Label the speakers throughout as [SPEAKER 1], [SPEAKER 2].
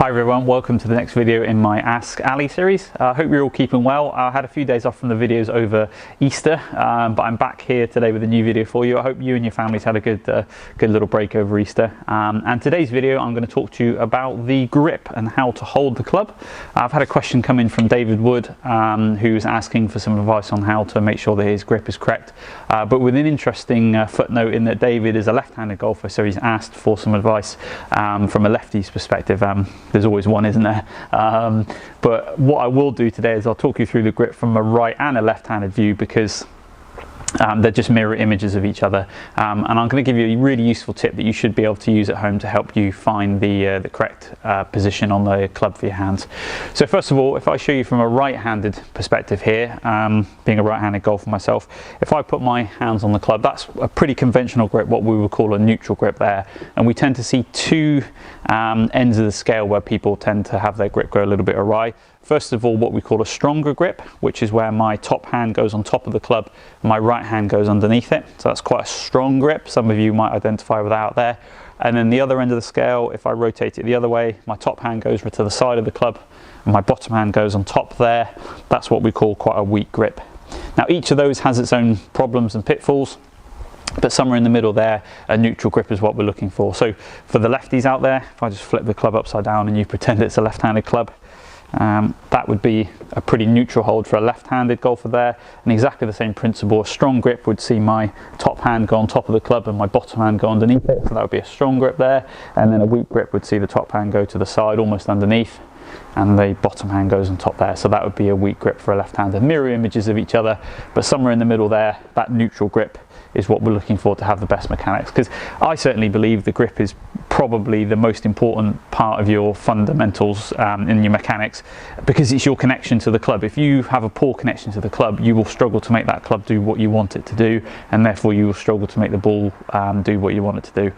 [SPEAKER 1] Hi everyone, welcome to the next video in my Ask Ali series. I hope you're all keeping well. I had a few days off from the videos over Easter, but I'm back here today with a new video for you. I hope you and your families had a good little break over Easter. And today's video, I'm going to talk to you about the grip and how to hold the club. I've had a question come in from David Wood, who's asking for some advice on how to make sure that his grip is correct. But with an interesting footnote in that David is a left-handed golfer, so he's asked for some advice from a lefty's perspective. There's always one, isn't there? But what I will do today is I'll talk you through the grip from a right and a left-handed view, because they're just mirror images of each other, and I'm going to give you a really useful tip that you should be able to use at home to help you find the correct position on the club for your hands. So first of all, if I show you from a right-handed perspective here, being a right-handed golfer myself, if I put my hands on the club, that's a pretty conventional grip, what we would call a neutral grip there, and we tend to see two ends of the scale where people tend to have their grip go a little bit awry. First of all, what we call a stronger grip, which is where my top hand goes on top of the club, my right hand goes underneath it. So that's quite a strong grip. Some of you might identify with that out there. And then the other end of the scale, if I rotate it the other way, my top hand goes to the side of the club and my bottom hand goes on top there. That's what we call quite a weak grip. Now, each of those has its own problems and pitfalls, but somewhere in the middle there, a neutral grip is what we're looking for. So for the lefties out there, if I just flip the club upside down and you pretend it's a left-handed club, that would be a pretty neutral hold for a left-handed golfer there. And exactly the same principle, a strong grip would see my top hand go on top of the club and my bottom hand go underneath it, so that would be a strong grip there. And then a weak grip would see the top hand go to the side almost underneath and the bottom hand goes on top there, so that would be a weak grip for a left-hander. Mirror images of each other, but somewhere in the middle there, that neutral grip is what we're looking for to have the best mechanics, because I certainly believe the grip is probably the most important part of your fundamentals in your mechanics, because it's your connection to the club. If you have a poor connection to the club, you will struggle to make that club do what you want it to do, and therefore you will struggle to make the ball do what you want it to do.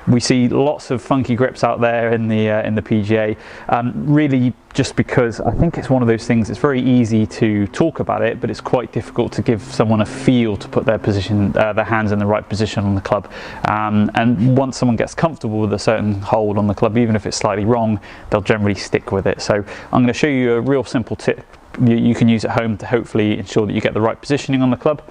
[SPEAKER 1] We see lots of funky grips out there in the PGA, really just because I think it's one of those things, it's very easy to talk about it, but it's quite difficult to give someone a feel to put their position, their hands in the right position on the club. And once someone gets comfortable with a certain hold on the club, even if it's slightly wrong, they'll generally stick with it. So I'm going to show you a real simple tip you can use at home to hopefully ensure that you get the right positioning on the club.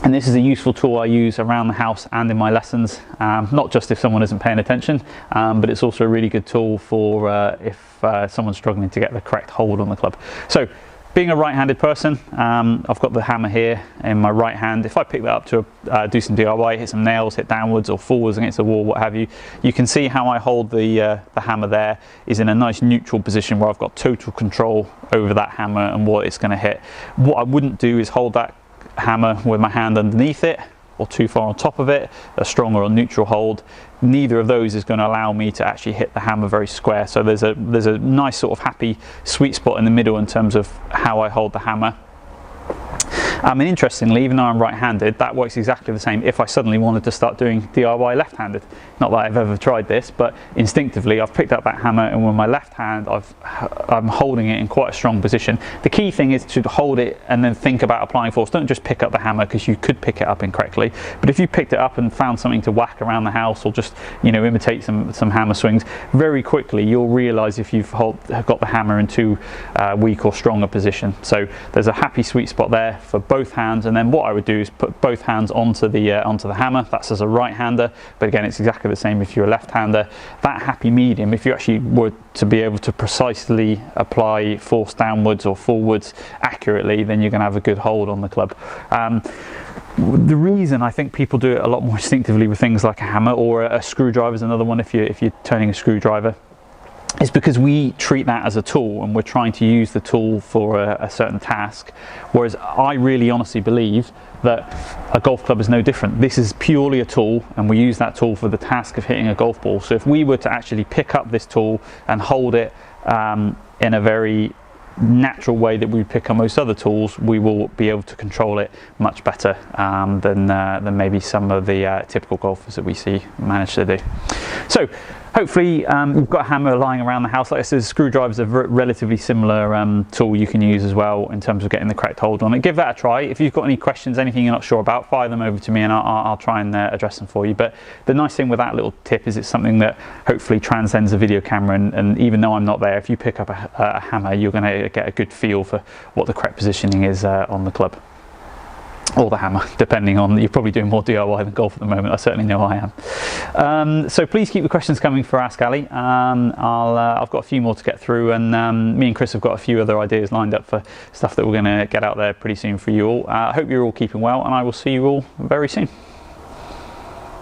[SPEAKER 1] And this is a useful tool I use around the house and in my lessons, not just if someone isn't paying attention, but it's also a really good tool for if someone's struggling to get the correct hold on the club. So, being a right-handed person, I've got the hammer here in my right hand. If I pick that up to do some DIY, hit some nails, hit downwards or forwards against the wall, what have you, you can see how I hold the hammer there is in a nice neutral position where I've got total control over that hammer and what it's going to hit. What I wouldn't do is hold that hammer with my hand underneath it or too far on top of it, a strong or a neutral hold. Neither of those is going to allow me to actually hit the hammer very square. So there's a nice sort of happy sweet spot in the middle in terms of how I hold the hammer. And interestingly, even though I'm right-handed, that works exactly the same if I suddenly wanted to start doing DIY left-handed. Not that I've ever tried this, but instinctively I've picked up that hammer and with my left hand I'm holding it in quite a strong position. The key thing is to hold it and then think about applying force. Don't just pick up the hammer, because you could pick it up incorrectly. But if you picked it up and found something to whack around the house or just imitate some hammer swings, very quickly you'll realise if you've got the hammer in too weak or strong a position. So there's a happy sweet spot there for both hands, and then what I would do is put both hands onto the hammer. That's as a right-hander, but again it's exactly the same if you're a left-hander. That happy medium, if you actually were to be able to precisely apply force downwards or forwards accurately, then you're going to have a good hold on the club. The reason I think people do it a lot more instinctively with things like a hammer, or a screwdriver is another one if you're turning a screwdriver, is because we treat that as a tool and we're trying to use the tool for a certain task, whereas I really honestly believe that a golf club is no different. This is purely a tool, and we use that tool for the task of hitting a golf ball. So if we were to actually pick up this tool and hold it in a very natural way that we pick up most other tools, we will be able to control it much better than maybe some of the typical golfers that we see manage to do. So hopefully you've got a hammer lying around the house. Like I said, screwdrivers are a relatively similar tool you can use as well in terms of getting the correct hold on it. Give that a try. If you've got any questions, anything you're not sure about, fire them over to me and I'll try and address them for you. But the nice thing with that little tip is it's something that hopefully transcends a video camera, and even though I'm not there, if you pick up a hammer, you're going to get a good feel for what the correct positioning is on the club. Or the hammer, depending on, you're probably doing more DIY than golf at the moment. I certainly know I am. So please keep the questions coming for Ask Ali. I've got a few more to get through, and me and Chris have got a few other ideas lined up for stuff that we're going to get out there pretty soon for you all. I hope you're all keeping well, and I will see you all very soon.